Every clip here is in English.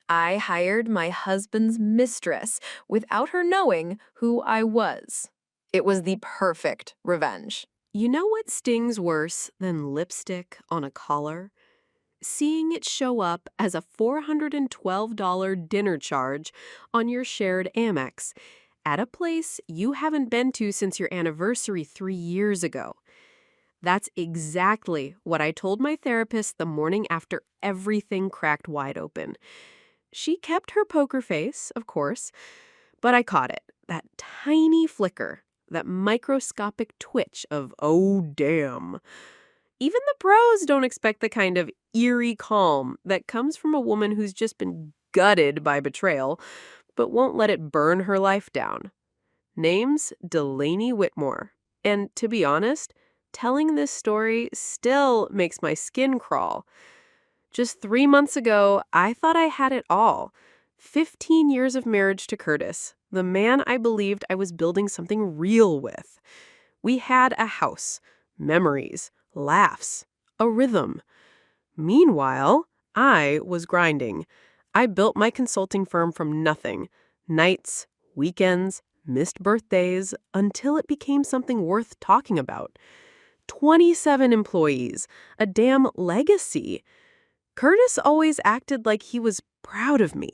I hired my husband's mistress without her knowing who I was. It was the perfect revenge. You know what stings worse than lipstick on a collar? Seeing it show up as a $412 dinner charge on your shared Amex at a place you haven't been to since your anniversary 3 years ago. That's exactly what I told my therapist the morning after everything cracked wide open. She kept her poker face, of course, but I caught it. That tiny flicker, that microscopic twitch of, oh, damn. Even the pros don't expect the kind of eerie calm that comes from a woman who's just been gutted by betrayal, but won't let it burn her life down. Name's Delaney Whitmore. And to be honest, telling this story still makes my skin crawl. Just 3 months ago, I thought I had it all. 15 years of marriage to Curtis, the man I believed I was building something real with. We had a house, memories, laughs, a rhythm. Meanwhile, I was grinding. I built my consulting firm from nothing. Nights, weekends, missed birthdays, until it became something worth talking about. 27 employees, a damn legacy. Curtis always acted like he was proud of me,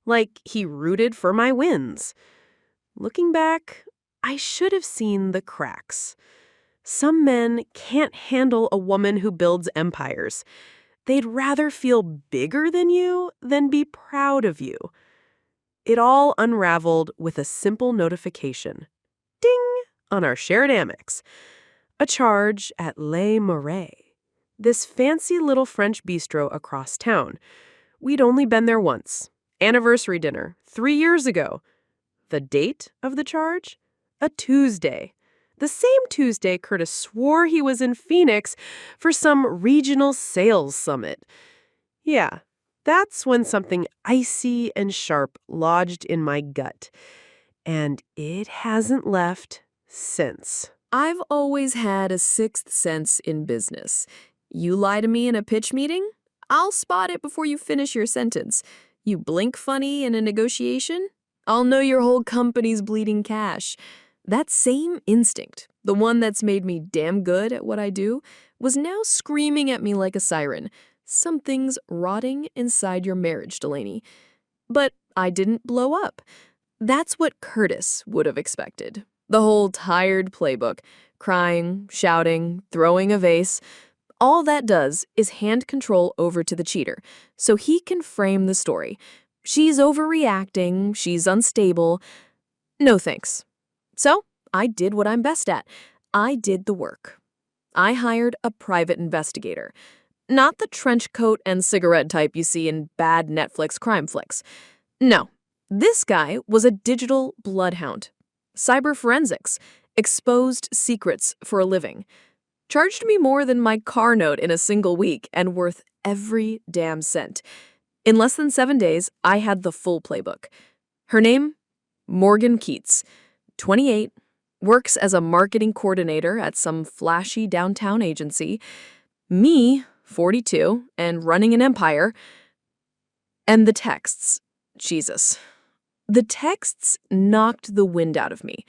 like he rooted for my wins. Looking back, I should have seen the cracks. Some men can't handle a woman who builds empires. They'd rather feel bigger than you than be proud of you. It all unraveled with a simple notification. Ding! On our shared Amex. A charge at Les Marais, this fancy little French bistro across town. We'd only been there once. Anniversary dinner, 3 years ago. The date of the charge? A Tuesday. The same Tuesday Curtis swore he was in Phoenix for some regional sales summit. Yeah, that's when something icy and sharp lodged in my gut. And it hasn't left since. I've always had a sixth sense in business. You lie to me in a pitch meeting? I'll spot it before you finish your sentence. You blink funny in a negotiation? I'll know your whole company's bleeding cash. That same instinct, the one that's made me damn good at what I do, was now screaming at me like a siren. Something's rotting inside your marriage, Delaney. But I didn't blow up. That's what Curtis would have expected. The whole tired playbook, crying, shouting, throwing a vase. All that does is hand control over to the cheater, so he can frame the story. She's overreacting, she's unstable. No thanks. So I did what I'm best at. I did the work. I hired a private investigator. Not the trench coat and cigarette type you see in bad Netflix crime flicks. No, this guy was a digital bloodhound. Cyber forensics, exposed secrets for a living. Charged me more than my car note in a single week and worth every damn cent. In less than 7 days, I had the full playbook. Her name? Morgan Keats. 28, works as a marketing coordinator at some flashy downtown agency. Me, 42, and running an empire. And the texts. Jesus. The texts knocked the wind out of me.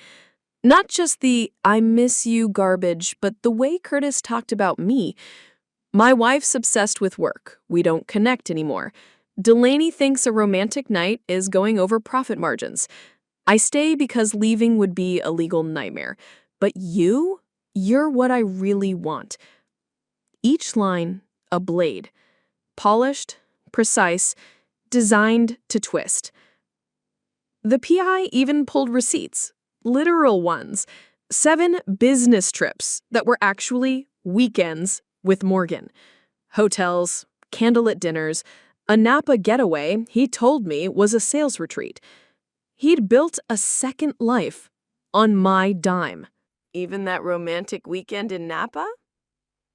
Not just the "I miss you" garbage, but the way Curtis talked about me. My wife's obsessed with work. We don't connect anymore. Delaney thinks a romantic night is going over profit margins. I stay because leaving would be a legal nightmare. But you're what I really want. Each line, a blade. Polished, precise, designed to twist. The PI even pulled receipts, literal ones, 7 business trips that were actually weekends with Morgan. Hotels, candlelit dinners, a Napa getaway he told me was a sales retreat. He'd built a second life on my dime. Even that romantic weekend in Napa?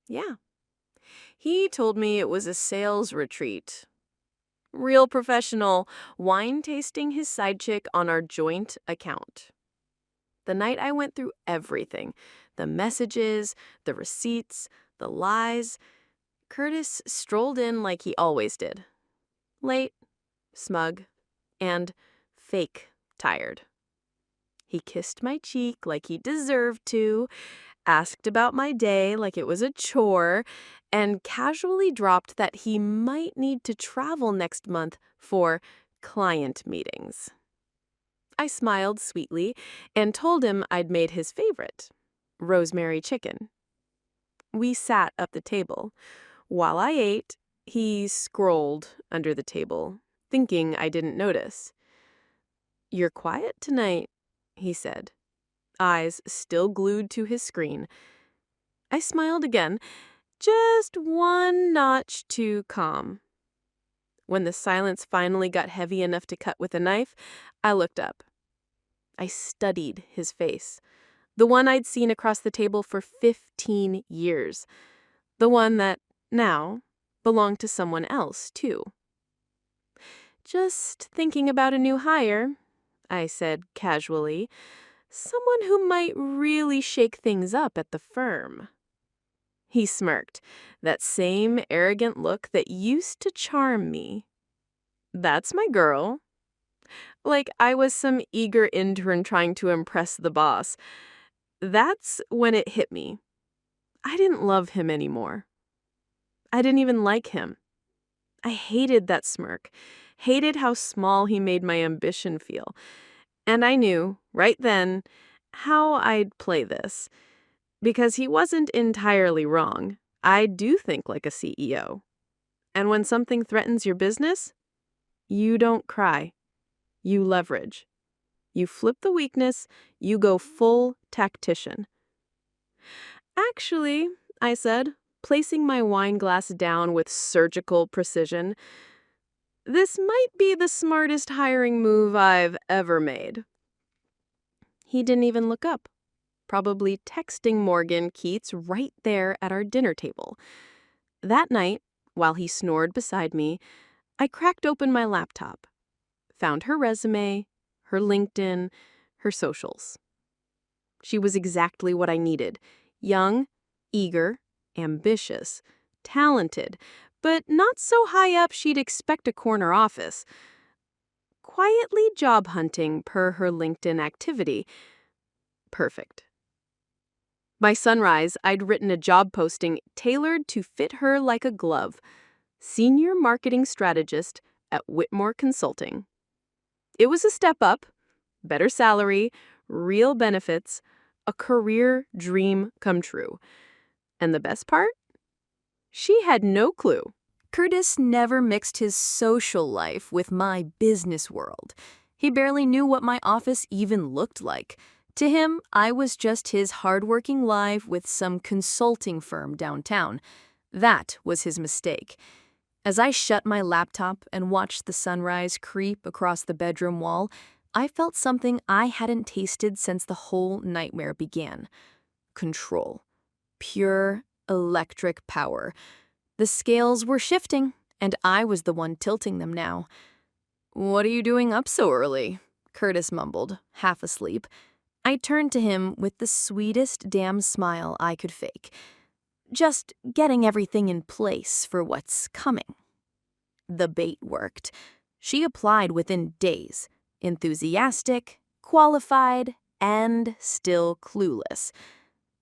Yeah. He told me it was a sales retreat. Real professional, wine tasting his side chick on our joint account. The night I went through everything, the messages, the receipts, the lies, Curtis strolled in like he always did. Late, smug, and fake tired. He kissed my cheek like he deserved to, asked about my day like it was a chore, and casually dropped that he might need to travel next month for client meetings. I smiled sweetly and told him I'd made his favorite, rosemary chicken. We sat up the table. While I ate, he scrolled under the table, thinking I didn't notice. "You're quiet tonight," he said, eyes still glued to his screen. I smiled again, just one notch too calm. When the silence finally got heavy enough to cut with a knife, I looked up. I studied his face, the one I'd seen across the table for 15 years, the one that, now, belonged to someone else, too. "Just thinking about a new hire," I said casually. "Someone who might really shake things up at the firm." He smirked, that same arrogant look that used to charm me. "That's my girl." Like I was some eager intern trying to impress the boss. That's when it hit me. I didn't love him anymore. I didn't even like him. I hated that smirk, hated how small he made my ambition feel. And I knew, right then, how I'd play this. Because he wasn't entirely wrong. I do think like a CEO. And when something threatens your business, you don't cry. You leverage. You flip the weakness, you go full tactician. "Actually," I said, placing my wine glass down with surgical precision, "this might be the smartest hiring move I've ever made." He didn't even look up, probably texting Morgan Keats right there at our dinner table. That night, while he snored beside me, I cracked open my laptop, found her resume, her LinkedIn, her socials. She was exactly what I needed. Young, eager, ambitious, talented, but not so high up she'd expect a corner office. Quietly job hunting per her LinkedIn activity. Perfect. By sunrise, I'd written a job posting tailored to fit her like a glove. Senior marketing strategist at Whitmore Consulting. It was a step up, better salary, real benefits, a career dream come true. And the best part? She had no clue. Curtis never mixed his social life with my business world. He barely knew what my office even looked like. To him, I was just his hardworking life with some consulting firm downtown. That was his mistake. As I shut my laptop and watched the sunrise creep across the bedroom wall, I felt something I hadn't tasted since the whole nightmare began. Control. Pure electric power. The scales were shifting, and I was the one tilting them now. "What are you doing up so early?" Curtis mumbled, half asleep. I turned to him with the sweetest damn smile I could fake. "Just getting everything in place for what's coming." The bait worked. She applied within days. Enthusiastic, qualified, and still clueless.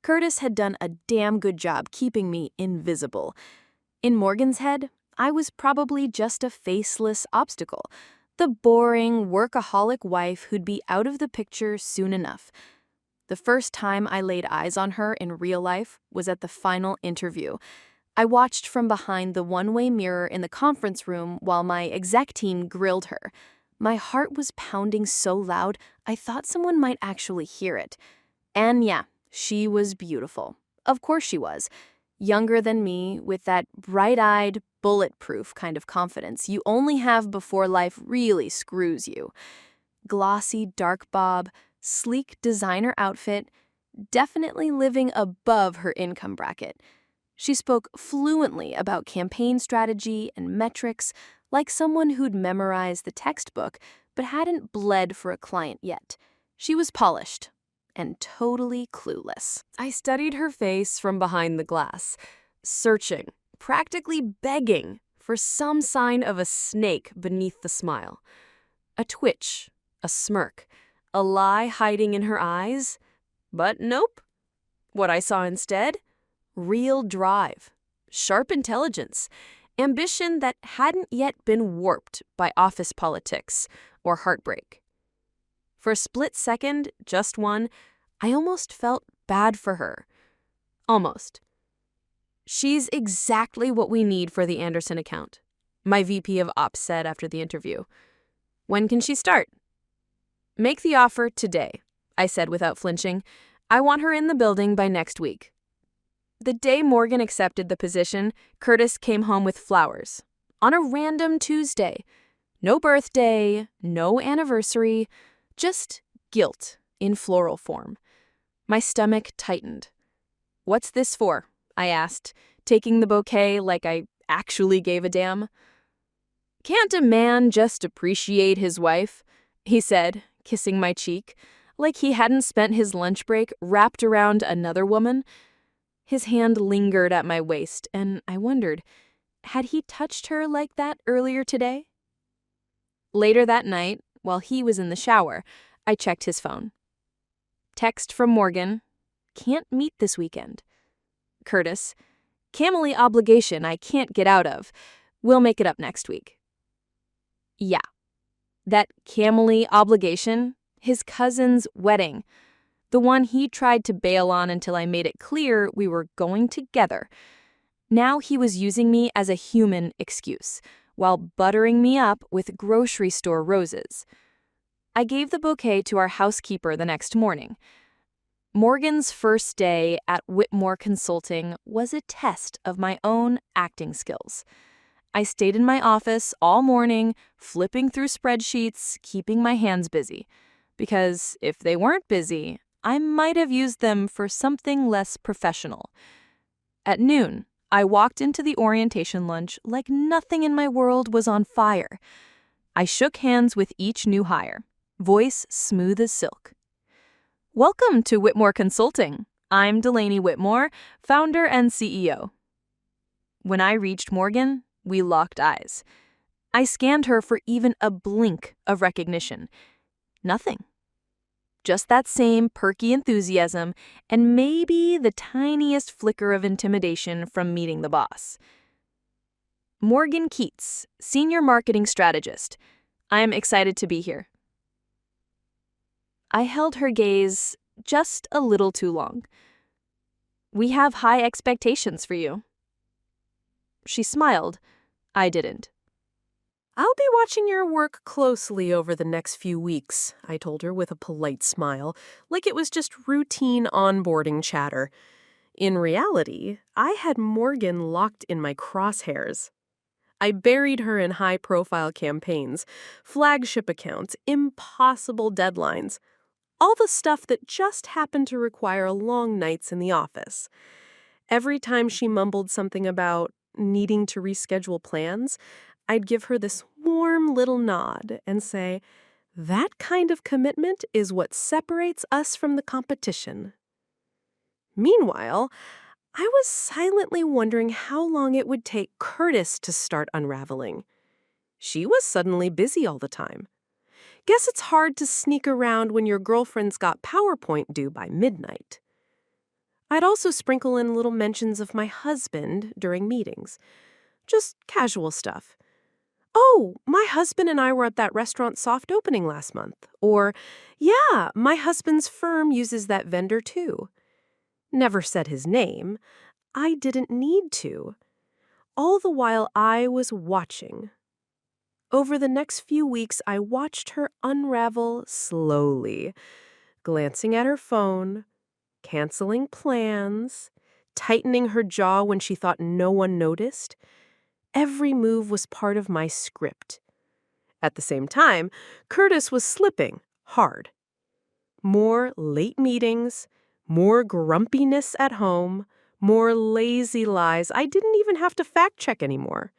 Curtis had done a damn good job keeping me invisible. In Morgan's head, I was probably just a faceless obstacle, the boring, workaholic wife who'd be out of the picture soon enough. The first time I laid eyes on her in real life was at the final interview. I watched from behind the one-way mirror in the conference room while my exec team grilled her. My heart was pounding so loud I thought someone might actually hear it. And yeah, she was beautiful. Of course she was. Younger than me, with that bright-eyed, bulletproof kind of confidence you only have before life really screws you. Glossy dark bob, sleek designer outfit, definitely living above her income bracket. She spoke fluently about campaign strategy and metrics, like someone who'd memorized the textbook but hadn't bled for a client yet. She was polished and totally clueless. I studied her face from behind the glass, searching, practically begging for some sign of a snake beneath the smile. A twitch, a smirk, a lie hiding in her eyes. But nope. What I saw instead? Real drive, sharp intelligence, ambition that hadn't yet been warped by office politics or heartbreak. For a split second, just one, I almost felt bad for her. Almost. She's exactly what we need for the Anderson account, my VP of Ops said after the interview. When can she start? Make the offer today, I said without flinching. I want her in the building by next week. The day Morgan accepted the position, Curtis came home with flowers. On a random Tuesday. No birthday, no anniversary, just guilt in floral form. My stomach tightened. What's this for? I asked, taking the bouquet like I actually gave a damn. Can't a man just appreciate his wife? He said, kissing my cheek, like he hadn't spent his lunch break wrapped around another woman. His hand lingered at my waist, and I wondered, had he touched her like that earlier today? Later that night, while he was in the shower, I checked his phone. Text from Morgan, can't meet this weekend. Curtis, Camely obligation I can't get out of. We'll make it up next week. Yeah, that Camely obligation, his cousin's wedding, the one he tried to bail on until I made it clear we were going together. Now he was using me as a human excuse, while buttering me up with grocery store roses. I gave the bouquet to our housekeeper the next morning. Morgan's first day at Whitmore Consulting was a test of my own acting skills. I stayed in my office all morning, flipping through spreadsheets, keeping my hands busy. Because if they weren't busy, I might have used them for something less professional. At noon, I walked into the orientation lunch like nothing in my world was on fire. I shook hands with each new hire, voice smooth as silk. Welcome to Whitmore Consulting. I'm Delaney Whitmore, founder and CEO. When I reached Morgan, we locked eyes. I scanned her for even a blink of recognition. Nothing. Just that same perky enthusiasm and maybe the tiniest flicker of intimidation from meeting the boss. Morgan Keats, Senior Marketing Strategist. I'm excited to be here. I held her gaze just a little too long. We have high expectations for you. She smiled. I didn't. I'll be watching your work closely over the next few weeks, I told her with a polite smile, like it was just routine onboarding chatter. In reality, I had Morgan locked in my crosshairs. I buried her in high-profile campaigns, flagship accounts, impossible deadlines, all the stuff that just happened to require long nights in the office. Every time she mumbled something about needing to reschedule plans, I'd give her this warm little nod and say, that kind of commitment is what separates us from the competition. Meanwhile, I was silently wondering how long it would take Curtis to start unraveling. She was suddenly busy all the time. Guess it's hard to sneak around when your girlfriend's got PowerPoint due by midnight. I'd also sprinkle in little mentions of my husband during meetings. Just casual stuff. Oh, my husband and I were at that restaurant soft opening last month. Or, yeah, my husband's firm uses that vendor too. Never said his name. I didn't need to. All the while I was watching. Over the next few weeks, I watched her unravel slowly, glancing at her phone, canceling plans, tightening her jaw when she thought no one noticed. Every move was part of my script. At the same time, Curtis was slipping hard. More late meetings, more grumpiness at home, more lazy lies I didn't even have to fact-check anymore.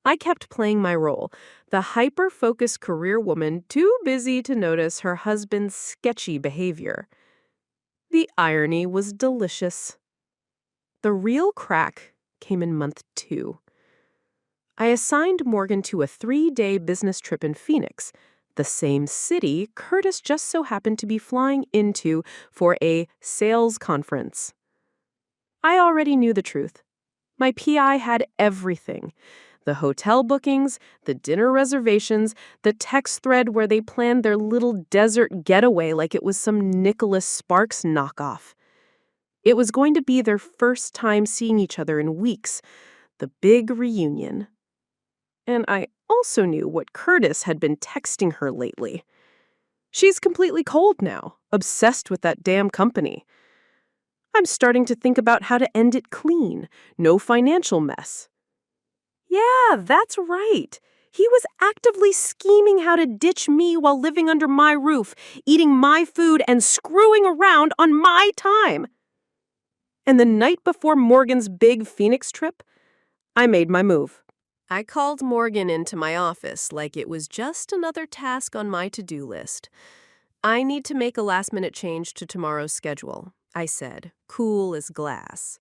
I kept playing my role, the hyper-focused career woman too busy to notice her husband's sketchy behavior. The irony was delicious. The real crack came in month 2. I assigned Morgan to a 3-day business trip in Phoenix, the same city Curtis just so happened to be flying into for a sales conference. I already knew the truth. My PI had everything. The hotel bookings, the dinner reservations, the text thread where they planned their little desert getaway like it was some Nicholas Sparks knockoff. It was going to be their first time seeing each other in weeks, the big reunion. And I also knew what Curtis had been texting her lately. She's completely cold now, obsessed with that damn company. I'm starting to think about how to end it clean, no financial mess. Yeah, that's right. He was actively scheming how to ditch me while living under my roof, eating my food, and screwing around on my time. And the night before Morgan's big Phoenix trip, I made my move. I called Morgan into my office like it was just another task on my to-do list. I need to make a last-minute change to tomorrow's schedule, I said, cool as glass.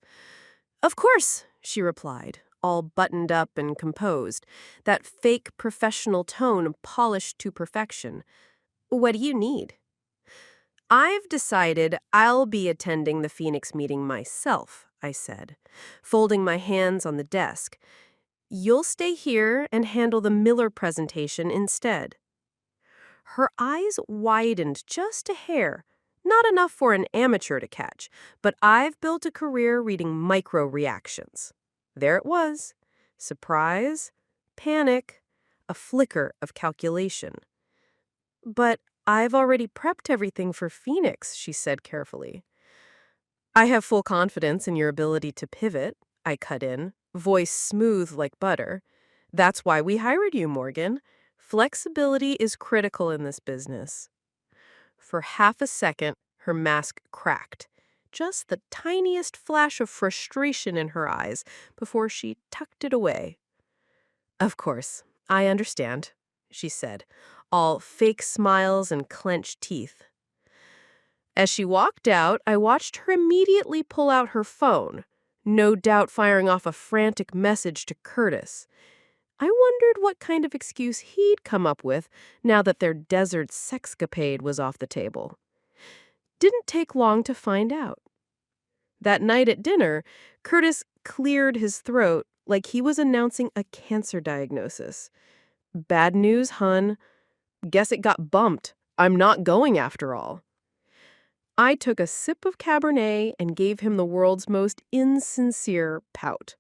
Of course, she replied, all buttoned up and composed, that fake professional tone polished to perfection. What do you need? I've decided I'll be attending the Phoenix meeting myself, I said, folding my hands on the desk. You'll stay here and handle the Miller presentation instead. Her eyes widened just a hair, not enough for an amateur to catch, but I've built a career reading micro-reactions. There it was. Surprise, panic, a flicker of calculation. But I've already prepped everything for Phoenix, she said carefully. I have full confidence in your ability to pivot, I cut in, voice smooth like butter. That's why we hired you, Morgan. Flexibility is critical in this business. For half a second, her mask cracked. Just the tiniest flash of frustration in her eyes before she tucked it away. Of course, I understand, she said, all fake smiles and clenched teeth. As she walked out, I watched her immediately pull out her phone, no doubt firing off a frantic message to Curtis. I wondered what kind of excuse he'd come up with now that their desert sexcapade was off the table. Didn't take long to find out. That night at dinner, Curtis cleared his throat like he was announcing a cancer diagnosis. Bad news, hun. Guess it got bumped. I'm not going after all. I took a sip of Cabernet and gave him the world's most insincere pout.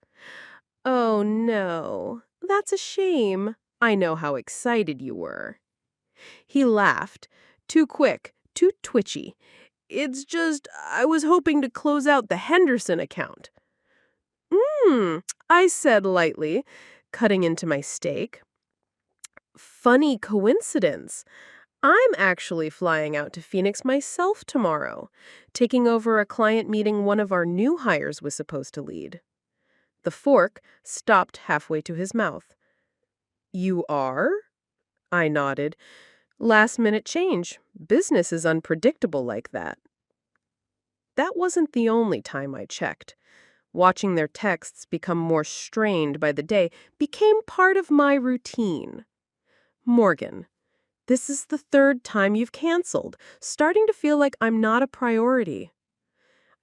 Oh, no. That's a shame. I know how excited you were. He laughed. Too quick, too twitchy. It's just, I was hoping to close out the Henderson account. I said lightly, cutting into my steak. Funny coincidence. I'm actually flying out to Phoenix myself tomorrow, taking over a client meeting one of our new hires was supposed to lead. The fork stopped halfway to his mouth. You are? I nodded. Last-minute change. Business is unpredictable like that. That wasn't the only time I checked. Watching their texts become more strained by the day became part of my routine. Morgan, this is the 3rd time you've canceled, starting to feel like I'm not a priority.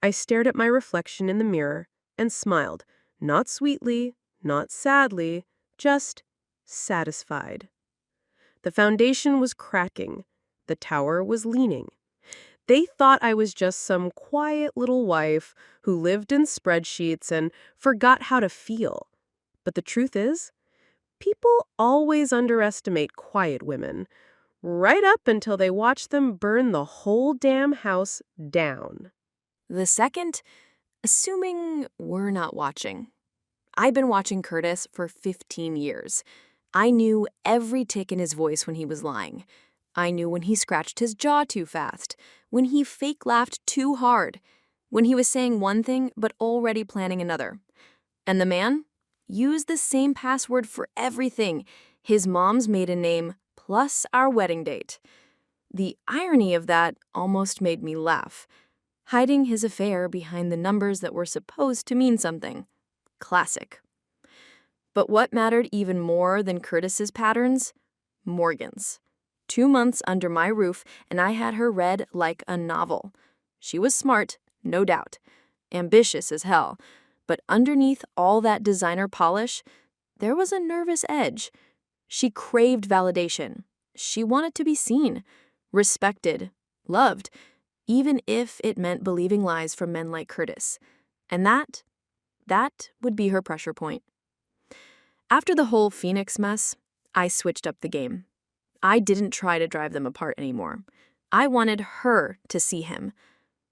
I stared at my reflection in the mirror and smiled, not sweetly, not sadly, just satisfied. The foundation was cracking. The tower was leaning. They thought I was just some quiet little wife who lived in spreadsheets and forgot how to feel. But the truth is, people always underestimate quiet women, right up until they watch them burn the whole damn house down. The second, assuming we're not watching. I've been watching Curtis for 15 years. I knew every tick in his voice when he was lying. I knew when he scratched his jaw too fast, when he fake laughed too hard, when he was saying one thing but already planning another. And the man used the same password for everything, his mom's maiden name plus our wedding date. The irony of that almost made me laugh, hiding his affair behind the numbers that were supposed to mean something. Classic. But what mattered even more than Curtis's patterns? Morgan's. 2 months under my roof, and I had her read like a novel. She was smart, no doubt. Ambitious as hell. But underneath all that designer polish, there was a nervous edge. She craved validation. She wanted to be seen, respected, loved, even if it meant believing lies from men like Curtis. And that would be her pressure point. After the whole Phoenix mess, I switched up the game. I didn't try to drive them apart anymore. I wanted her to see him.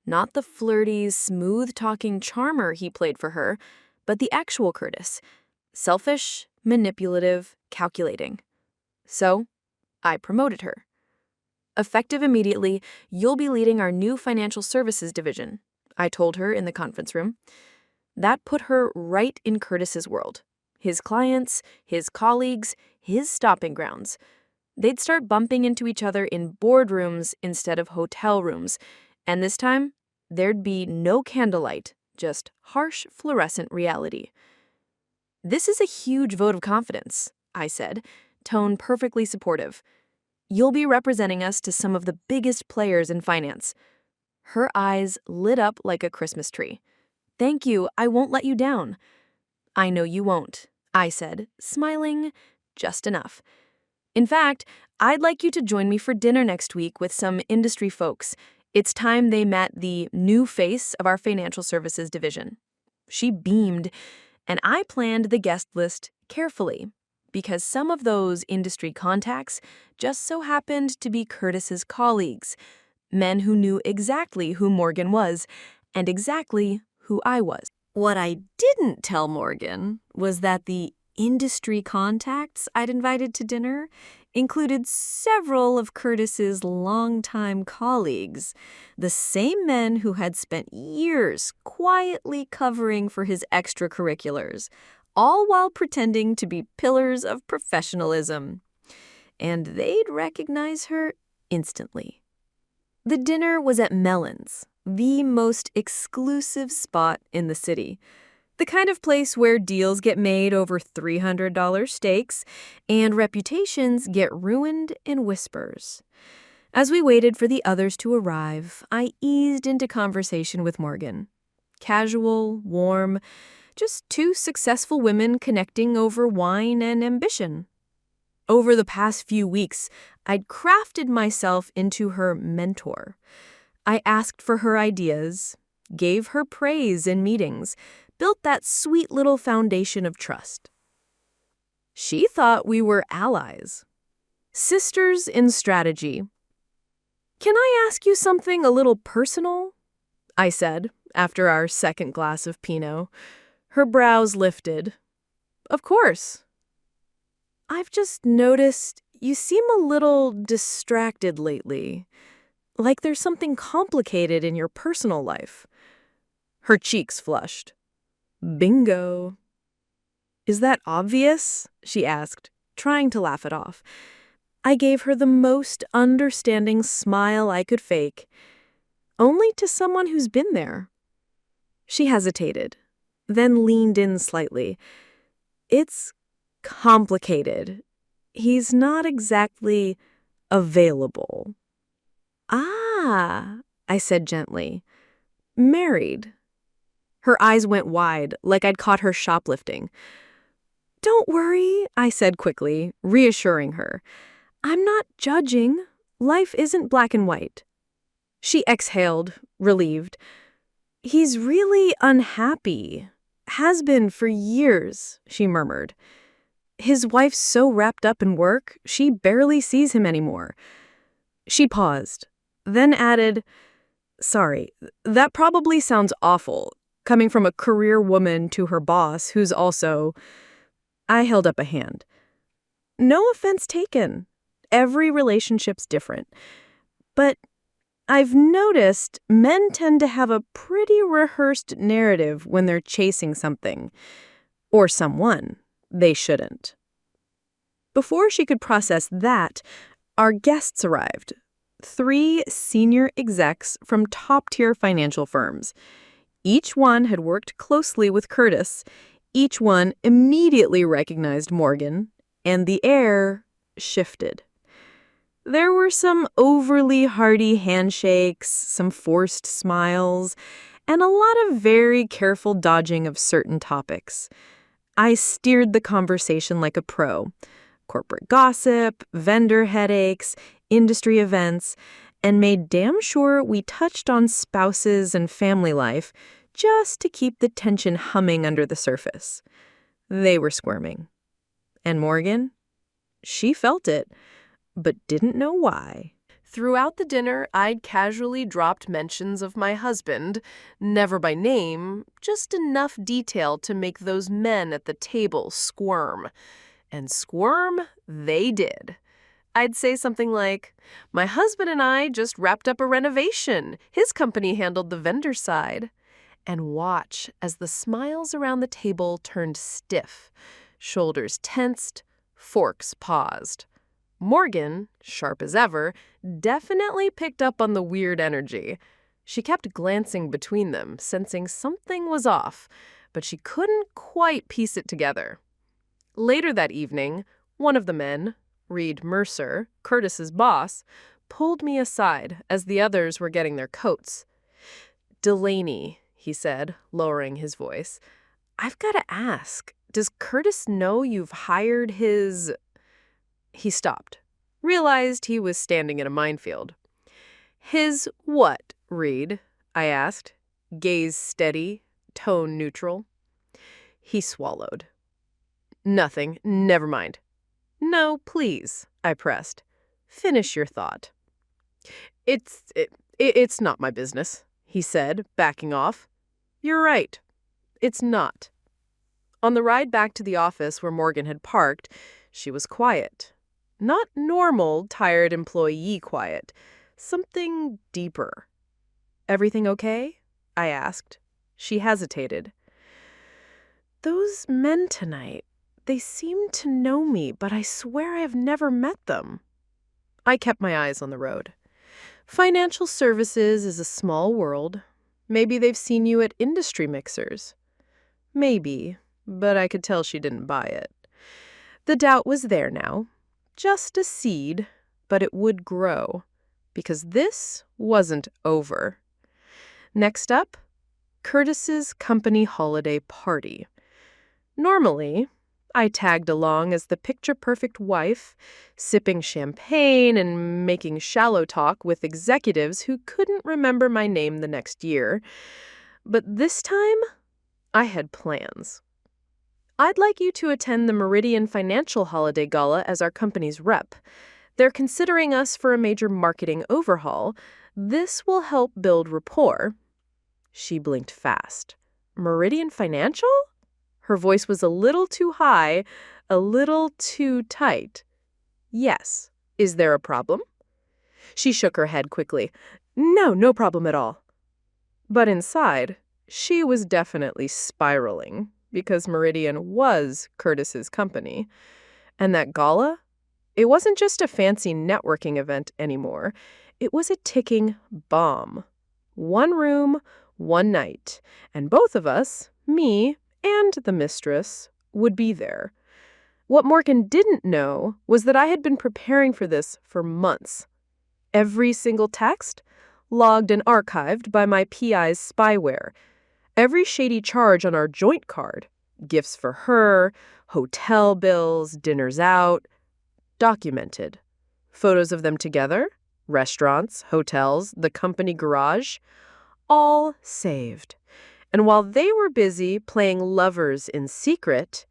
Not the flirty, smooth-talking charmer he played for her, but the actual Curtis. Selfish, manipulative, calculating. So, I promoted her. Effective immediately, you'll be leading our new financial services division, I told her in the conference room. That put her right in Curtis's world. His clients, his colleagues, his stopping grounds. They'd start bumping into each other in boardrooms instead of hotel rooms, and this time, there'd be no candlelight, just harsh fluorescent reality. This is a huge vote of confidence, I said, tone perfectly supportive. You'll be representing us to some of the biggest players in finance. Her eyes lit up like a Christmas tree. Thank you, I won't let you down. I know you won't, I said, smiling just enough. In fact, I'd like you to join me for dinner next week with some industry folks. It's time they met the new face of our financial services division. She beamed, and I planned the guest list carefully because some of those industry contacts just so happened to be Curtis's colleagues, men who knew exactly who Morgan was and exactly who I was. What I didn't tell Morgan was that the industry contacts I'd invited to dinner included several of Curtis's longtime colleagues, the same men who had spent years quietly covering for his extracurriculars, all while pretending to be pillars of professionalism. And they'd recognize her instantly. The dinner was at Mellon's, the most exclusive spot in the city. The kind of place where deals get made over $300 steaks and reputations get ruined in whispers. As we waited for the others to arrive, I eased into conversation with Morgan. Casual, warm, just two successful women connecting over wine and ambition. Over the past few weeks, I'd crafted myself into her mentor. I asked for her ideas, gave her praise in meetings, built that sweet little foundation of trust. She thought we were allies. Sisters in strategy. Can I ask you something a little personal? I said, after our second glass of Pinot. Her brows lifted. Of course. I've just noticed you seem a little distracted lately. Like there's something complicated in your personal life. Her cheeks flushed. Bingo. Is that obvious? She asked, trying to laugh it off. I gave her the most understanding smile I could fake, only to someone who's been there. She hesitated, then leaned in slightly. It's complicated. He's not exactly available. Ah, I said gently. Married. Her eyes went wide, like I'd caught her shoplifting. Don't worry, I said quickly, reassuring her. I'm not judging. Life isn't black and white. She exhaled, relieved. He's really unhappy. Has been for years, she murmured. His wife's so wrapped up in work, she barely sees him anymore. She paused, then added, Sorry, that probably sounds awful, coming from a career woman to her boss who's also... I held up a hand. No offense taken. Every relationship's different. But I've noticed men tend to have a pretty rehearsed narrative when they're chasing something. Or someone they shouldn't. Before she could process that, our guests arrived. 3 senior execs from top-tier financial firms. Each one had worked closely with Curtis, Each one immediately recognized Morgan, and the air shifted. There were some overly hearty handshakes, some forced smiles, and a lot of very careful dodging of certain topics. I steered the conversation like a pro. Corporate gossip, vendor headaches, industry events, and made damn sure we touched on spouses and family life just to keep the tension humming under the surface. They were squirming. And Morgan? She felt it, but didn't know why. Throughout the dinner, I'd casually dropped mentions of my husband, never by name, just enough detail to make those men at the table squirm. And squirm they did. I'd say something like, "My husband and I just wrapped up a renovation. His company handled the vendor side." And watch as the smiles around the table turned stiff, shoulders tensed, forks paused. Morgan, sharp as ever, definitely picked up on the weird energy. She kept glancing between them, sensing something was off, but she couldn't quite piece it together. Later that evening, one of the men, Reed Mercer, Curtis's boss, pulled me aside as the others were getting their coats. "Delaney," he said, lowering his voice, "I've got to ask, does Curtis know you've hired his—" He stopped, realized he was standing in a minefield. "His what, Reed?" I asked, gaze steady, tone neutral. He swallowed. "Nothing, never mind." "No, please," I pressed. "Finish your thought." It's not my business," he said, backing off. "You're right. It's not." On the ride back to the office where Morgan had parked, she was quiet. Not normal, tired employee quiet. Something deeper. "Everything okay?" I asked. She hesitated. "Those men tonight, they seem to know me, but I swear I have never met them." I kept my eyes on the road. "Financial services is a small world. Maybe they've seen you at industry mixers." Maybe, but I could tell she didn't buy it. The doubt was there now. Just a seed, but it would grow, because this wasn't over. Next up, Curtis's company holiday party. Normally, I tagged along as the picture-perfect wife, sipping champagne and making shallow talk with executives who couldn't remember my name the next year. But this time, I had plans. "I'd like you to attend the Meridian Financial Holiday Gala as our company's rep. They're considering us for a major marketing overhaul. This will help build rapport." She blinked fast. "Meridian Financial?" Her voice was a little too high, a little too tight. "Yes. Is there a problem?" She shook her head quickly. No problem at all." But inside, she was definitely spiraling, because Meridian was Curtis's company. And that gala? It wasn't just a fancy networking event anymore. It was a ticking bomb. One room, one night, and both of us, me and the Mistress, would be there. What Morgan didn't know was that I had been preparing for this for months. Every single text, logged and archived by my PI's spyware. Every shady charge on our joint card, gifts for her, hotel bills, dinners out, documented. Photos of them together, restaurants, hotels, the company garage, all saved. And while they were busy playing lovers in secret,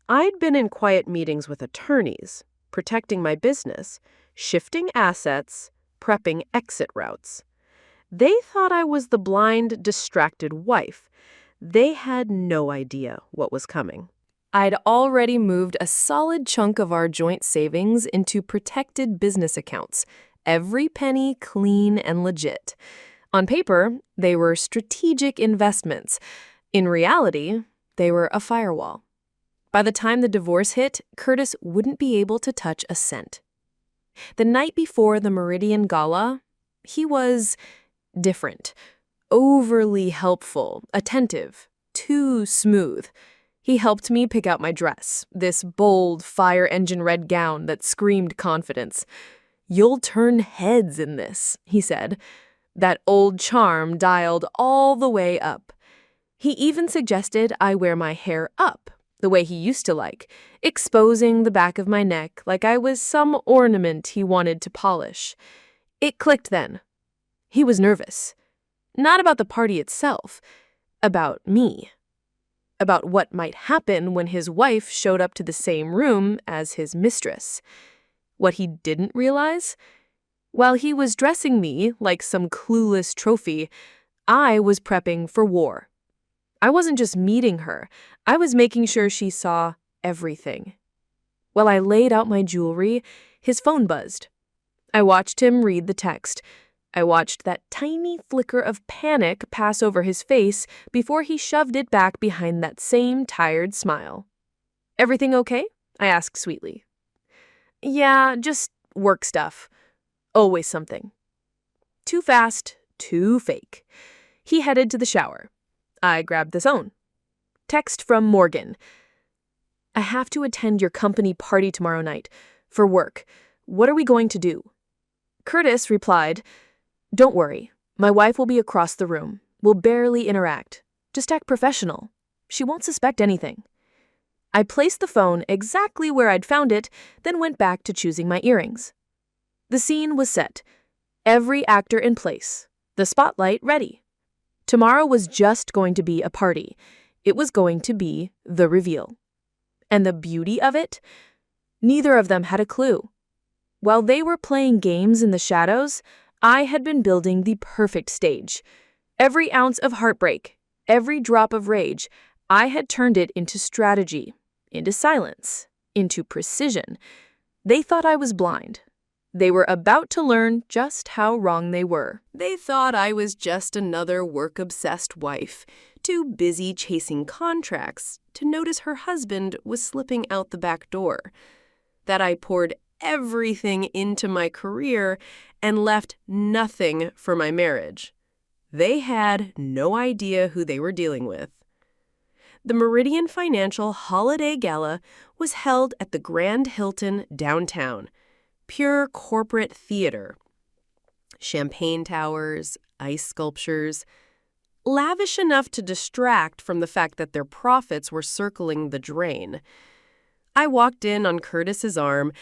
I'd been in quiet meetings with attorneys, protecting my business, shifting assets, prepping exit routes. They thought I was the blind, distracted wife. They had no idea what was coming. I'd already moved a solid chunk of our joint savings into protected business accounts, every penny clean and legit. On paper, they were strategic investments. In reality, they were a firewall. By the time the divorce hit, Curtis wouldn't be able to touch a cent. The night before the Meridian Gala, he was different, overly helpful, attentive, too smooth. He helped me pick out my dress, this bold fire engine red gown that screamed confidence. "You'll turn heads in this," he said. That old charm dialed all the way up. He even suggested I wear my hair up, the way he used to like, exposing the back of my neck like I was some ornament he wanted to polish. It clicked then. He was nervous. Not about the party itself, about me. About what might happen when his wife showed up to the same room as his mistress. What he didn't realize? While he was dressing me like some clueless trophy, I was prepping for war. I wasn't just meeting her, I was making sure she saw everything. While I laid out my jewelry, his phone buzzed. I watched him read the text. I watched that tiny flicker of panic pass over his face before he shoved it back behind that same tired smile. "Everything okay?" I asked sweetly. "Yeah, just work stuff. Always something." Too fast, too fake. He headed to the shower. I grabbed the phone. Text from Morgan. "I have to attend your company party tomorrow night. For work. What are we going to do?" Curtis replied, "Don't worry. My wife will be across the room. We'll barely interact. Just act professional. She won't suspect anything." I placed the phone exactly where I'd found it, then went back to choosing my earrings. The scene was set. Every actor in place. The spotlight ready. Tomorrow was just going to be a party. It was going to be the reveal. And the beauty of it? Neither of them had a clue. While they were playing games in the shadows, I had been building the perfect stage. Every ounce of heartbreak, every drop of rage, I had turned it into strategy, into silence, into precision. They thought I was blind. They were about to learn just how wrong they were. They thought I was just another work-obsessed wife, too busy chasing contracts to notice her husband was slipping out the back door. That I poured everything into my career and left nothing for my marriage. They had no idea who they were dealing with. The Meridian Financial Holiday Gala was held at the Grand Hilton downtown. Pure corporate theater. Champagne towers, ice sculptures. Lavish enough to distract from the fact that their profits were circling the drain. I walked in on Curtis's arm,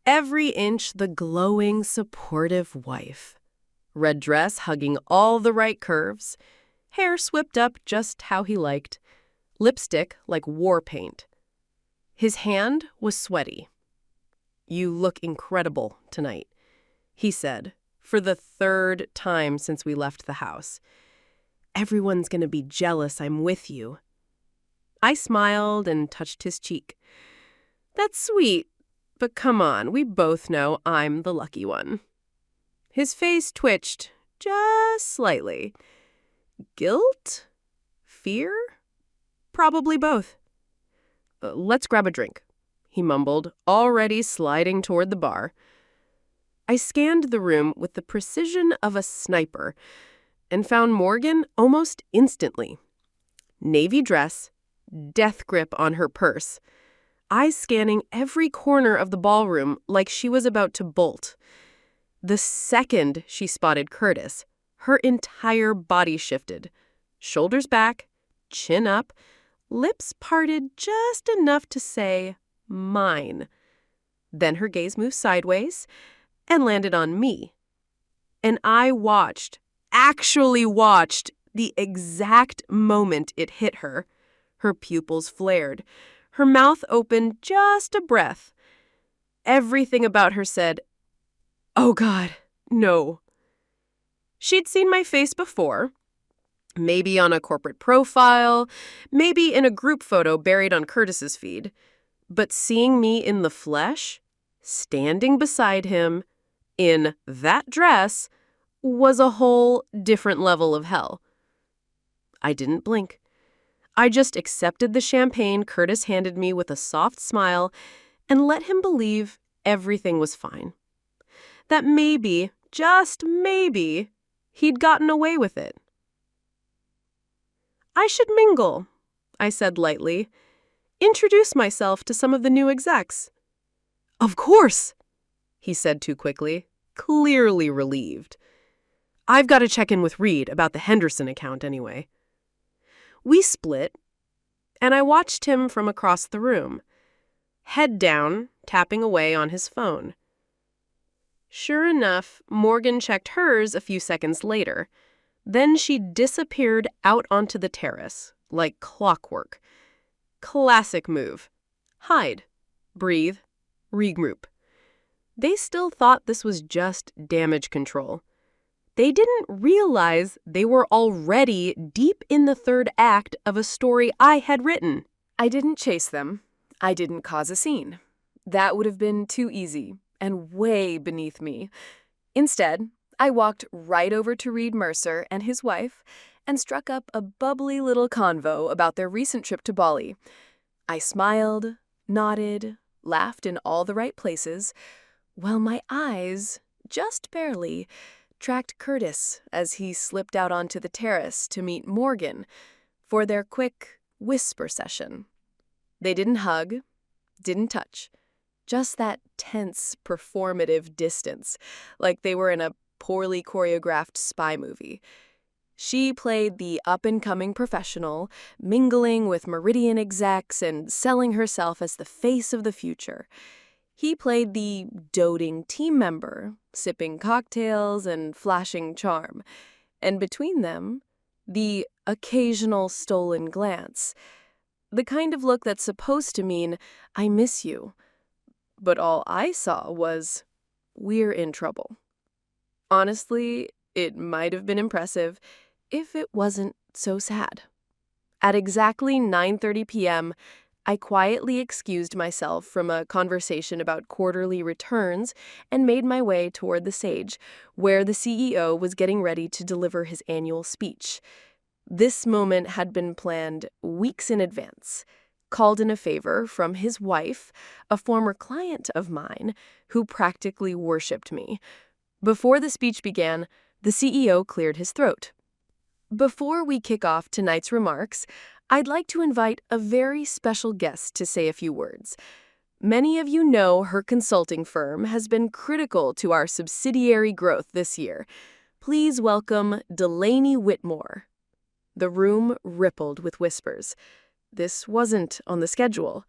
every inch the glowing, supportive wife. Red dress hugging all the right curves. Hair swept up just how he liked. Lipstick like war paint. His hand was sweaty. "You look incredible tonight," he said, for the third time since we left the house. "Everyone's going to be jealous I'm with you." I smiled and touched his cheek. "That's sweet, but come on, we both know I'm the lucky one." His face twitched just slightly. Guilt? Fear? Probably both. "Let's grab a drink," he mumbled, already sliding toward the bar. I scanned the room with the precision of a sniper and found Morgan almost instantly. Navy dress, death grip on her purse, eyes scanning every corner of the ballroom like she was about to bolt. The second she spotted Curtis, her entire body shifted. Shoulders back, chin up, lips parted just enough to say, "Mine." Then her gaze moved sideways and landed on me. And I watched, actually watched, the exact moment it hit her. Her pupils flared. Her mouth opened just a breath. Everything about her said, "Oh God, no." She'd seen my face before. Maybe on a corporate profile, maybe in a group photo buried on Curtis's feed. But seeing me in the flesh, standing beside him, in that dress, was a whole different level of hell. I didn't blink. I just accepted the champagne Curtis handed me with a soft smile and let him believe everything was fine. That maybe, just maybe, he'd gotten away with it. "I should mingle," I said lightly. introduce myself to some of the new execs. Of course, he said too quickly, clearly relieved. I've got to check in with Reed about the Henderson account anyway. We split, and I watched him from across the room, head down, tapping away on his phone. Sure enough, Morgan checked hers a few seconds later. Then she disappeared out onto the terrace, like clockwork. Classic move. Hide, breathe, regroup. They still thought this was just damage control. They didn't realize they were already deep in the third act of a story I had written. I didn't chase them. I didn't cause a scene. That would have been too easy and way beneath me. Instead, I walked right over to Reed Mercer and his wife and struck up a bubbly little convo about their recent trip to Bali. I smiled, nodded, laughed in all the right places, while my eyes, just barely, tracked Curtis as he slipped out onto the terrace to meet Morgan for their quick whisper session. They didn't hug, didn't touch, just that tense, performative distance, like they were in a poorly choreographed spy movie. She played the up-and-coming professional, mingling with Meridian execs and selling herself as the face of the future. He played the doting team member, sipping cocktails and flashing charm. And between them, the occasional stolen glance. The kind of look that's supposed to mean, I miss you. But all I saw was, we're in trouble. Honestly, it might have been impressive if it wasn't so sad. At exactly 9:30 p.m., I quietly excused myself from a conversation about quarterly returns and made my way toward the Sage, where the CEO was getting ready to deliver his annual speech. This moment had been planned weeks in advance, called in a favor from his wife, a former client of mine, who practically worshipped me. Before the speech began, the CEO cleared his throat. Before we kick off tonight's remarks, I'd like to invite a very special guest to say a few words. Many of you know her consulting firm has been critical to our subsidiary growth this year. Please welcome Delaney Whitmore. The room rippled with whispers. This wasn't on the schedule.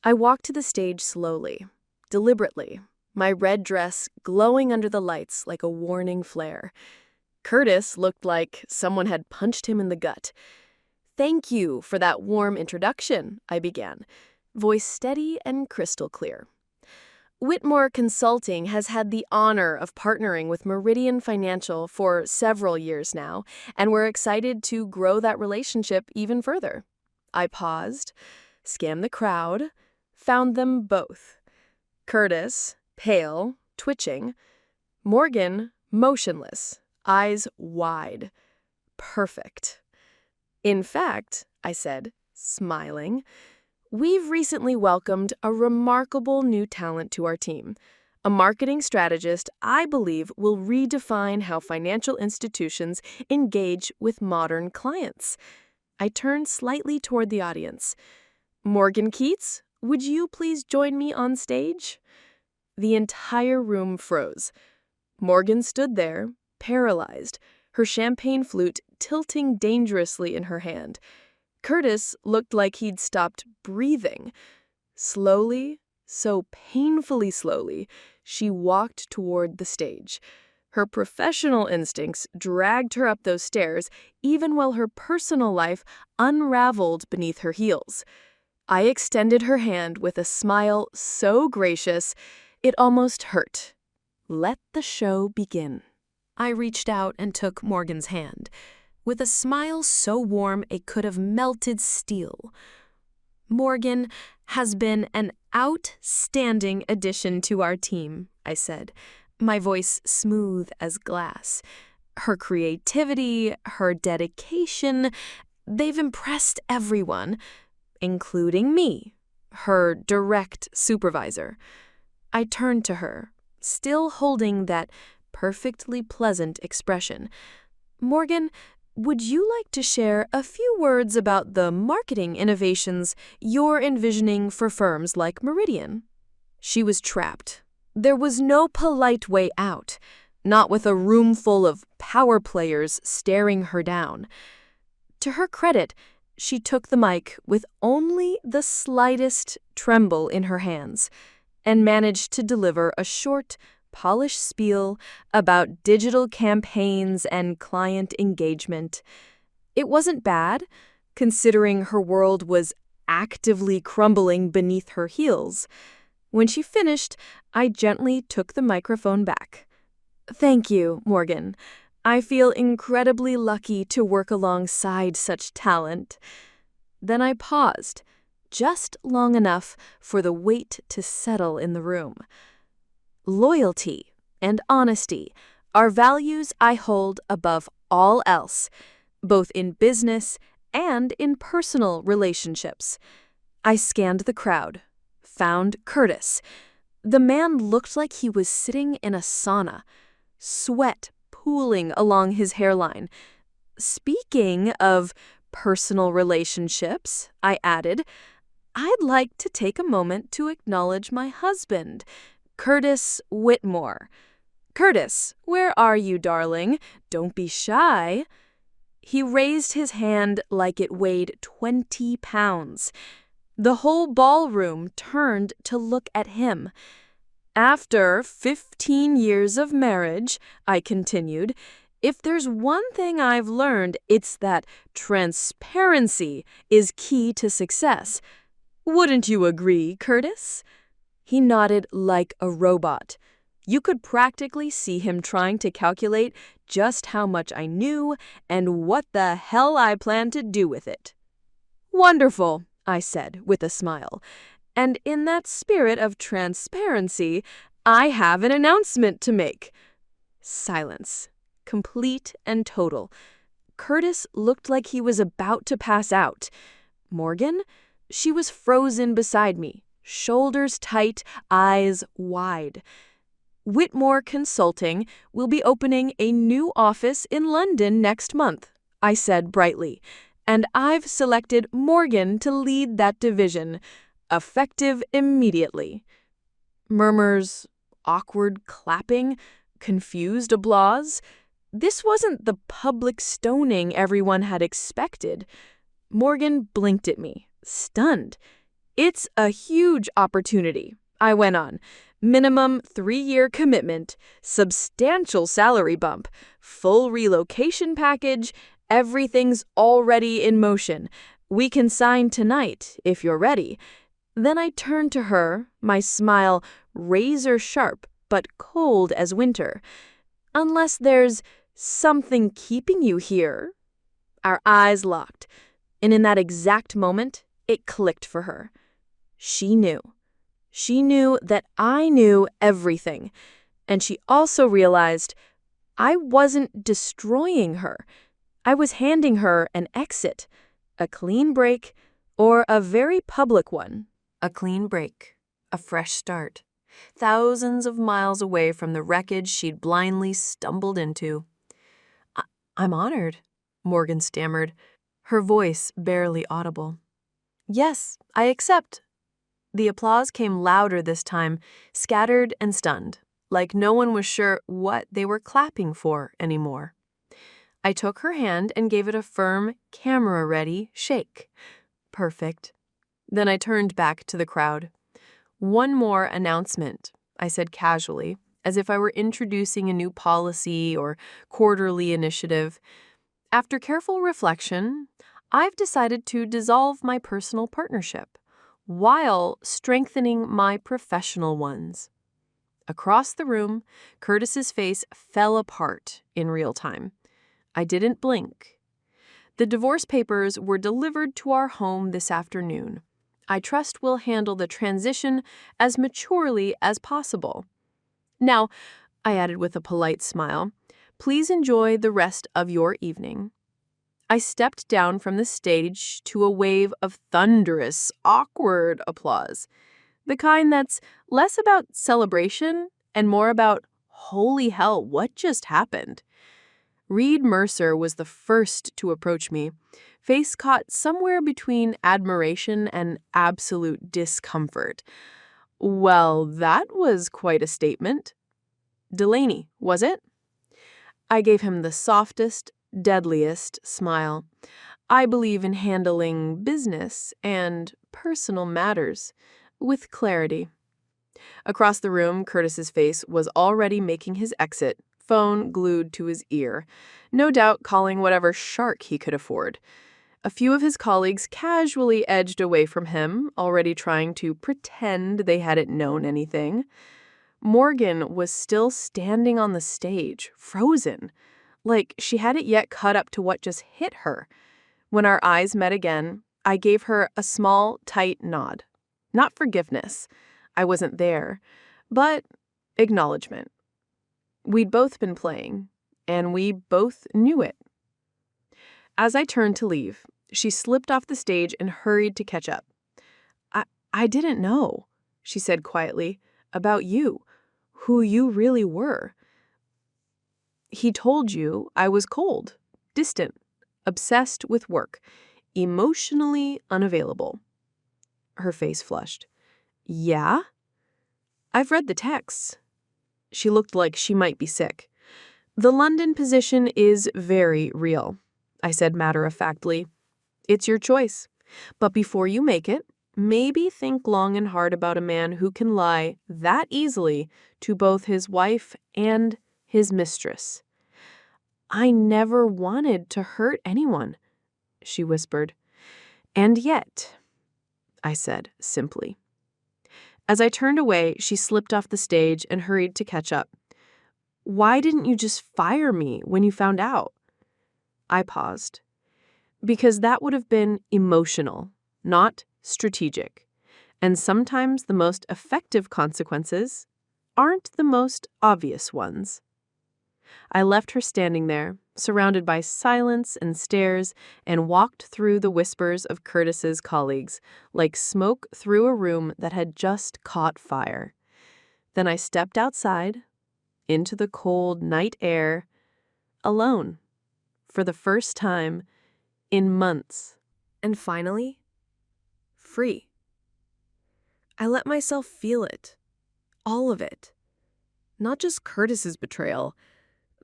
I walked to the stage slowly, deliberately, my red dress glowing under the lights like a warning flare. Curtis looked like someone had punched him in the gut. Thank you for that warm introduction, I began, voice steady and crystal clear. Whitmore Consulting has had the honor of partnering with Meridian Financial for several years now, and we're excited to grow that relationship even further. I paused, scanned the crowd, found them both. Curtis, pale, twitching. Morgan, motionless, eyes wide. Perfect. In fact, I said, smiling, we've recently welcomed a remarkable new talent to our team, a marketing strategist I believe will redefine how financial institutions engage with modern clients. I turned slightly toward the audience. Morgan Keats, would you please join me on stage? The entire room froze. Morgan stood there, paralyzed, her champagne flute tilting dangerously in her hand. Curtis looked like he'd stopped breathing. Slowly, so painfully slowly, she walked toward the stage. Her professional instincts dragged her up those stairs, even while her personal life unraveled beneath her heels. I extended her hand with a smile so gracious, it almost hurt. Let the show begin. I reached out and took Morgan's hand, with a smile so warm it could have melted steel. Morgan has been an outstanding addition to our team, I said, my voice smooth as glass. Her creativity, her dedication, they've impressed everyone, including me, her direct supervisor. I turned to her, still holding that perfectly pleasant expression. Morgan, Would you like to share a few words about the marketing innovations you're envisioning for firms like Meridian? She was trapped. There was no polite way out, not with a room full of power players staring her down. To her credit, she took the mic with only the slightest tremble in her hands and managed to deliver a short, polished spiel about digital campaigns and client engagement. It wasn't bad, considering her world was actively crumbling beneath her heels. When she finished, I gently took the microphone back. Thank you, Morgan. I feel incredibly lucky to work alongside such talent. Then I paused, just long enough for the weight to settle in the room. Loyalty and honesty are values I hold above all else, both in business and in personal relationships. I scanned the crowd, found Curtis. The man looked like he was sitting in a sauna, sweat pooling along his hairline. Speaking of personal relationships, I added, I'd like to take a moment to acknowledge my husband, Curtis Whitmore. Curtis, where are you, darling? Don't be shy. He raised his hand like it weighed 20 pounds. The whole ballroom turned to look at him. After 15 years of marriage, I continued, if there's one thing I've learned, it's that transparency is key to success. Wouldn't you agree, Curtis? He nodded like a robot. You could practically see him trying to calculate just how much I knew and what the hell I planned to do with it. Wonderful, I said with a smile. And in that spirit of transparency, I have an announcement to make. Silence, complete and total. Curtis looked like he was about to pass out. Morgan? She was frozen beside me, shoulders tight, eyes wide. Whitmore Consulting will be opening a new office in London next month, I said brightly, and I've selected Morgan to lead that division, effective immediately. Murmurs, awkward clapping, confused applause. This wasn't the public stoning everyone had expected. Morgan blinked at me, stunned. It's a huge opportunity, I went on. Minimum 3-year commitment, substantial salary bump, full relocation package, everything's already in motion. We can sign tonight if you're ready. Then I turned to her, my smile razor sharp but cold as winter. Unless there's something keeping you here. Our eyes locked, and in that exact moment, it clicked for her. She knew. She knew that I knew everything, and she also realized I wasn't destroying her. I was handing her an exit, a clean break, or a very public one. A clean break, a fresh start, thousands of miles away from the wreckage she'd blindly stumbled into. I'm honored, Morgan stammered, her voice barely audible. Yes, I accept. The applause came louder this time, scattered and stunned, like no one was sure what they were clapping for anymore. I took her hand and gave it a firm, camera-ready shake. Perfect. Then I turned back to the crowd. One more announcement, I said casually, as if I were introducing a new policy or quarterly initiative. After careful reflection, I've decided to dissolve my personal partnership while strengthening my professional ones. Across the room, Curtis's face fell apart in real time. I didn't blink. The divorce papers were delivered to our home this afternoon. I trust we'll handle the transition as maturely as possible. Now, I added with a polite smile, please enjoy the rest of your evening. I stepped down from the stage to a wave of thunderous, awkward applause, the kind that's less about celebration and more about, holy hell, what just happened? Reed Mercer was the first to approach me, face caught somewhere between admiration and absolute discomfort. Well, that was quite a statement. Delaney, was it? I gave him the softest, deadliest smile. I believe in handling business and personal matters with clarity. Across the room, Curtis's face was already making his exit, phone glued to his ear, no doubt calling whatever shark he could afford. A few of his colleagues casually edged away from him, already trying to pretend they hadn't known anything. Morgan was still standing on the stage, frozen, like she hadn't yet caught up to what just hit her. When our eyes met again, I gave her a small, tight nod. Not forgiveness. I wasn't there, but acknowledgement. We'd both been playing, and we both knew it. As I turned to leave, she slipped off the stage and hurried to catch up. I didn't know, she said quietly, about you, who you really were. He told you I was cold, distant, obsessed with work, emotionally unavailable. Her face flushed. Yeah? I've read the texts. She looked like she might be sick. The London position is very real, I said matter-of-factly. It's your choice. But before you make it, maybe think long and hard about a man who can lie that easily to both his wife and his mistress. I never wanted to hurt anyone, she whispered. And yet, I said simply. As I turned away, she slipped off the stage and hurried to catch up. Why didn't you just fire me when you found out? I paused. Because that would have been emotional, not strategic. And sometimes the most effective consequences aren't the most obvious ones. I left her standing there, surrounded by silence and stares, and walked through the whispers of Curtis's colleagues, like smoke through a room that had just caught fire. Then I stepped outside, into the cold night air, alone, for the first time in months. And finally, free. I let myself feel it. All of it. Not just Curtis's betrayal.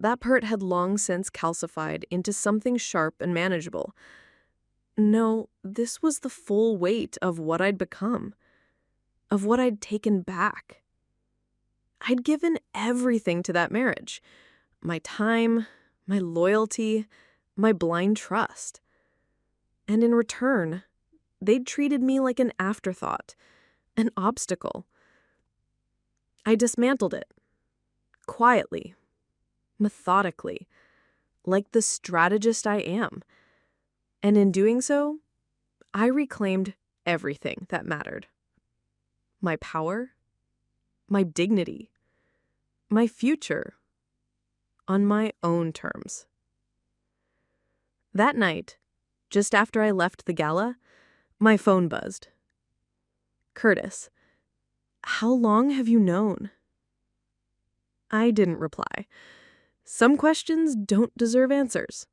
That part had long since calcified into something sharp and manageable. No, this was the full weight of what I'd become. Of what I'd taken back. I'd given everything to that marriage. My time, my loyalty, my blind trust. And in return, they'd treated me like an afterthought, an obstacle. I dismantled it. Quietly. Methodically, like the strategist I am. And in doing so, I reclaimed everything that mattered. My power, my dignity, my future, on my own terms. That night, just after I left the gala, my phone buzzed. Curtis, how long have you known? I didn't reply. Some questions don't deserve answers.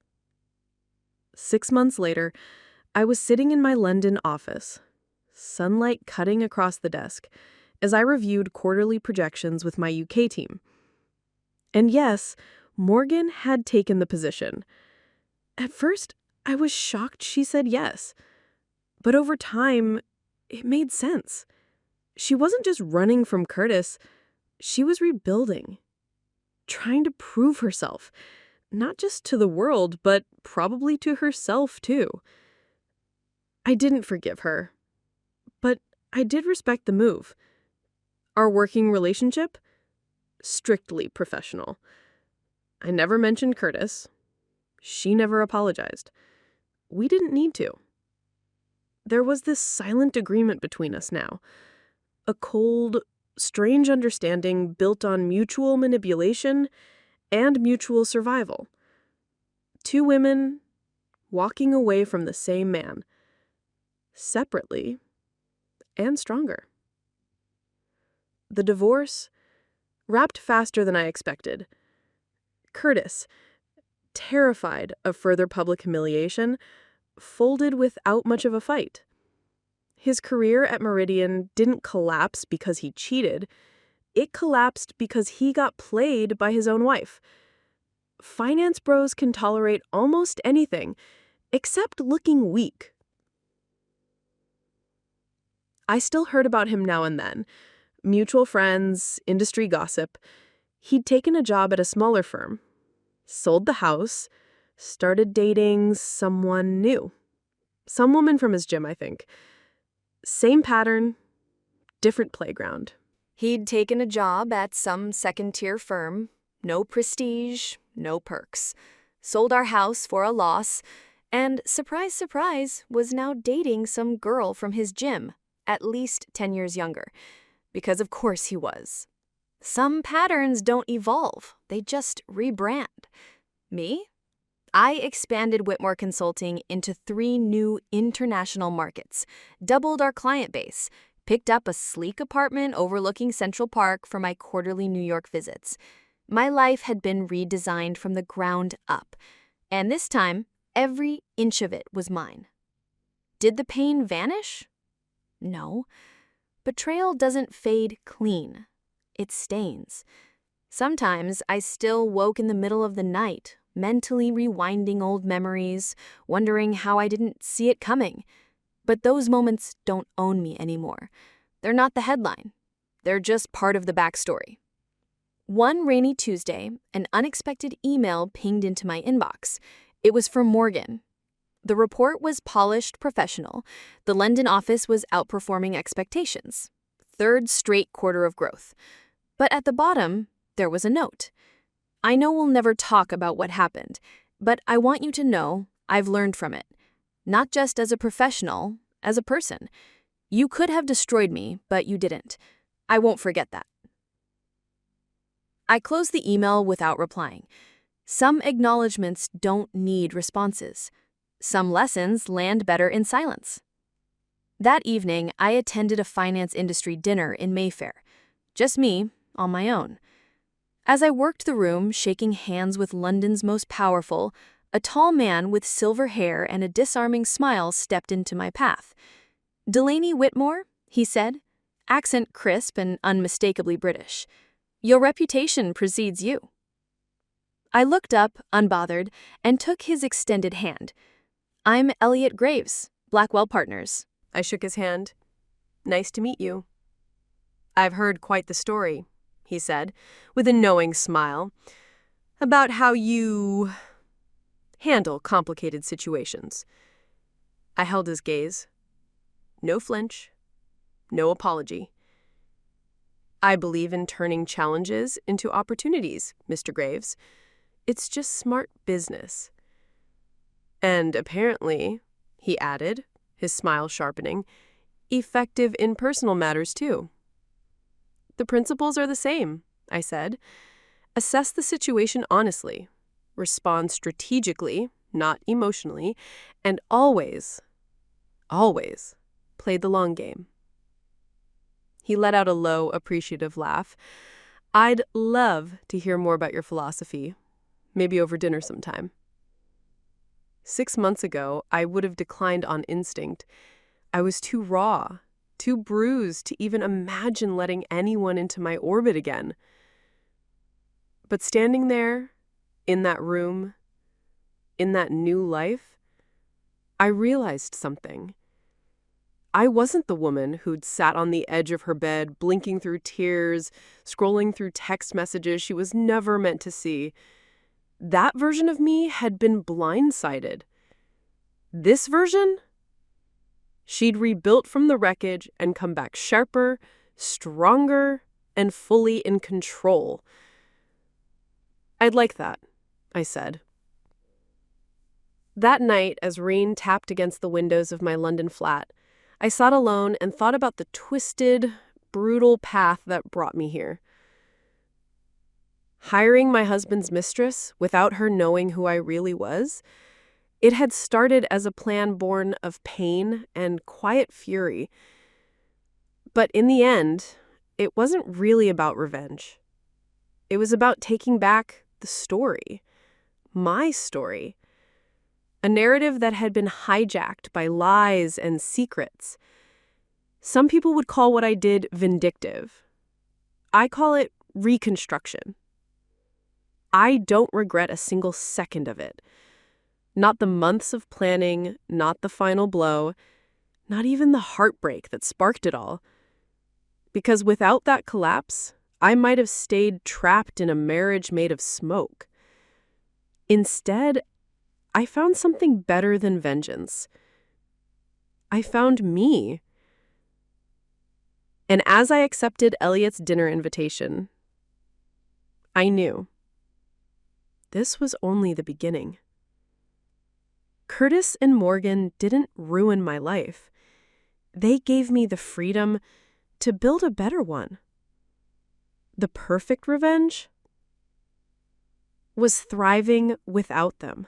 6 months later, I was sitting in my London office, sunlight cutting across the desk, as I reviewed quarterly projections with my UK team. And yes, Morgan had taken the position. At first, I was shocked she said yes. But over time, it made sense. She wasn't just running from Curtis, she was rebuilding. Trying to prove herself, not just to the world, but probably to herself, too. I didn't forgive her, but I did respect the move. Our working relationship? Strictly professional. I never mentioned Curtis. She never apologized. We didn't need to. There was this silent agreement between us now. A cold, strange understanding built on mutual manipulation and mutual survival. 2 women walking away from the same man, separately and stronger. The divorce wrapped faster than I expected. Curtis, terrified of further public humiliation, folded without much of a fight. His career at Meridian didn't collapse because he cheated. It collapsed because he got played by his own wife. Finance bros can tolerate almost anything, except looking weak. I still heard about him now and then. Mutual friends, industry gossip. He'd taken a job at a smaller firm, sold the house, started dating someone new. Some woman from his gym, I think. Same pattern, different playground. He'd taken a job at some second-tier firm. No prestige, no perks. Sold our house for a loss, and surprise, surprise, was now dating some girl from his gym, at least 10 years younger. Because of course he was. Some patterns don't evolve, they just rebrand. Me? I expanded Whitmore Consulting into 3 new international markets, doubled our client base, picked up a sleek apartment overlooking Central Park for my quarterly New York visits. My life had been redesigned from the ground up, and this time, every inch of it was mine. Did the pain vanish? No. Betrayal doesn't fade clean. It stains. Sometimes I still woke in the middle of the night, mentally rewinding old memories, wondering how I didn't see it coming. But those moments don't own me anymore. They're not the headline. They're just part of the backstory. One rainy Tuesday, an unexpected email pinged into my inbox. It was from Morgan. The report was polished professional. The London office was outperforming expectations. 3rd straight quarter of growth. But at the bottom, there was a note. I know we'll never talk about what happened, but I want you to know I've learned from it. Not just as a professional, as a person. You could have destroyed me, but you didn't. I won't forget that. I closed the email without replying. Some acknowledgments don't need responses. Some lessons land better in silence. That evening, I attended a finance industry dinner in Mayfair. Just me, on my own. As I worked the room, shaking hands with London's most powerful, a tall man with silver hair and a disarming smile stepped into my path. "Delaney Whitmore," he said, accent crisp and unmistakably British. "Your reputation precedes you." I looked up, unbothered, and took his extended hand. "I'm Elliot Graves, Blackwell Partners." I shook his hand. "Nice to meet you." "I've heard quite the story," he said, with a knowing smile, "about how you handle complicated situations." I held his gaze. No flinch, no apology. "I believe in turning challenges into opportunities, Mr. Graves. It's just smart business." "And apparently," he added, his smile sharpening, "effective in personal matters too." "The principles are the same," I said. "Assess the situation honestly, respond strategically, not emotionally, and always play the long game." He let out a low, appreciative laugh. "I'd love to hear more about your philosophy, maybe over dinner sometime." 6 months ago, I would have declined on instinct. I was too raw, too bruised to even imagine letting anyone into my orbit again. But standing there, in that room, in that new life, I realized something. I wasn't the woman who'd sat on the edge of her bed, blinking through tears, scrolling through text messages she was never meant to see. That version of me had been blindsided. This version? She'd rebuilt from the wreckage and come back sharper, stronger, and fully in control. "I'd like that," I said. That night, as rain tapped against the windows of my London flat, I sat alone and thought about the twisted, brutal path that brought me here. Hiring my husband's mistress without her knowing who I really was, it had started as a plan born of pain and quiet fury. But in the end, it wasn't really about revenge. It was about taking back the story, my story. A narrative that had been hijacked by lies and secrets. Some people would call what I did vindictive. I call it reconstruction. I don't regret a single second of it. Not the months of planning, not the final blow, not even the heartbreak that sparked it all. Because without that collapse, I might have stayed trapped in a marriage made of smoke. Instead, I found something better than vengeance. I found me. And as I accepted Elliot's dinner invitation, I knew this was only the beginning. Curtis and Morgan didn't ruin my life. They gave me the freedom to build a better one. The perfect revenge was thriving without them.